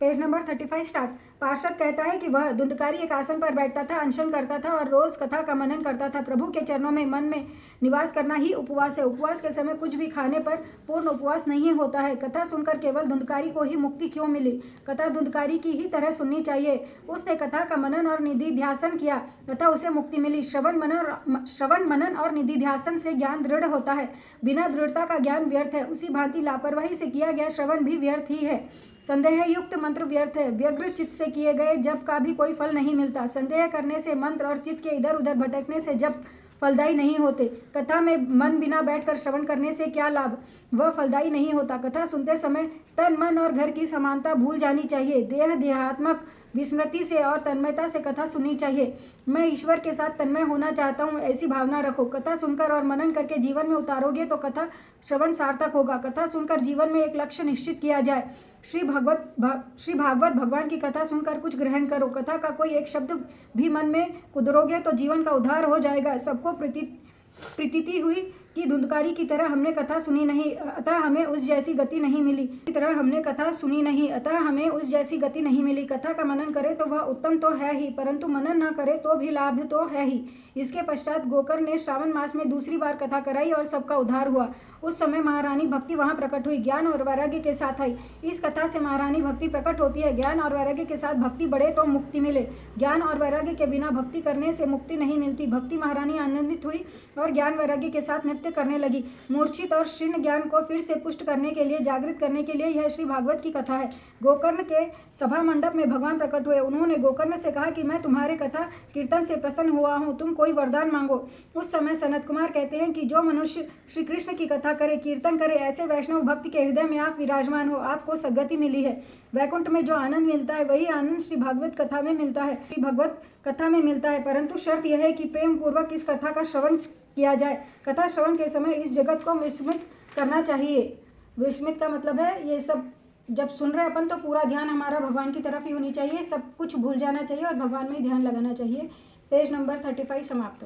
Page number 35 start. पार्षद कहता है कि वह धुंधकारी एक आसन पर बैठता था, अनशन करता था और रोज कथा का मनन करता था। प्रभु के चरणों में मन में निवास करना ही उपवास है। उपवास के समय कुछ भी खाने पर पूर्ण उपवास नहीं होता है। कथा सुनकर केवल धुंधकारी को ही मुक्ति क्यों मिली? कथा धुंधकारी की ही तरह सुननी चाहिए। उसने कथा का मनन और निधिध्यासन किया तथा उसे मुक्ति मिली। श्रवण मनन और निधिध्यासन से ज्ञान दृढ़ होता है। बिना दृढ़ता का ज्ञान व्यर्थ है। उसी भांति लापरवाही से किया गया श्रवण भी व्यर्थ ही है। संदेह युक्त मंत्र व्यर्थ है। व्यग्र चित्त से किए गए जप का भी कोई फल नहीं मिलता। संदेह करने से मंत्र और चित्त के इधर उधर भटकने से जप फलदायी नहीं होते। कथा में मन बिना बैठकर श्रवण करने से क्या लाभ? वह फलदायी नहीं होता। कथा सुनते समय तन मन और घर की समानता भूल जानी चाहिए। देहात्मक विस्मृति से और तन्मयता से कथा सुननी चाहिए। मैं ईश्वर के साथ तन्मय होना चाहता हूँ, ऐसी भावना रखो। कथा सुनकर और मनन करके जीवन में उतारोगे तो कथा श्रवण सार्थक होगा। कथा सुनकर जीवन में एक लक्ष्य निश्चित किया जाए। श्री भागवत भगवान की कथा सुनकर कुछ ग्रहण करो। कथा का कोई एक शब्द भी मन में कुदरोगे तो जीवन का उद्धार हो जाएगा। सबको प्रतीति हुई कि धुंधकारी की तरह हमने कथा सुनी नहीं, अतः हमें उस जैसी गति नहीं मिली। कथा का मनन करे तो वह उत्तम तो है ही, परंतु मनन न करे तो भी लाभ तो है ही। इसके पश्चात गोकर्ण ने श्रावण मास में दूसरी बार कथा कराई और सबका उद्धार हुआ। उस समय महारानी भक्ति वहां प्रकट हुई, ज्ञान और वैराग्य के साथ आई। इस कथा से महारानी भक्ति प्रकट होती है। ज्ञान और वैराग्य के साथ भक्ति बढ़े तो मुक्ति मिले। ज्ञान और वैराग्य के बिना भक्ति करने से मुक्ति नहीं मिलती। भक्ति महारानी आनंदित हुई और ज्ञान वैराग्य के साथ नृत्य करने लगी। मूर्छित और शीर्ण ज्ञान को फिर से पुष्ट करने के लिए, जागृत करने के लिए यह श्री भागवत की कथा है। गोकर्ण के सभा मंडप में भगवान प्रकट हुए। उन्होंने गोकर्ण से कहा कि मैं तुम्हारे कथा कीर्तन से प्रसन्न हुआ हूँ, तुम कोई वरदान मांगो। उस समय सनत कुमार कहते हैं कि जो मनुष्य श्री कृष्ण की कथा करे, कीर्तन करे, ऐसे वैष्णव भक्त के हृदय में आप विराजमान हो, आपको सद्गति मिली है। वैकुंठ में जो आनंद मिलता है वही आनंद श्री भागवत कथा में मिलता है। श्री भगवत कथा में मिलता है, परंतु शर्त यह है कि प्रेम पूर्वक इस कथा का श्रवण किया जाए। कथा श्रवण के समय इस जगत को विस्मित करना चाहिए। विस्मित का मतलब है ये सब जब सुन रहे अपन तो पूरा ध्यान हमारा भगवान की तरफ ही होनी चाहिए, सब कुछ भूल जाना चाहिए और भगवान में ही ध्यान लगाना चाहिए। पेज नंबर 35 समाप्त।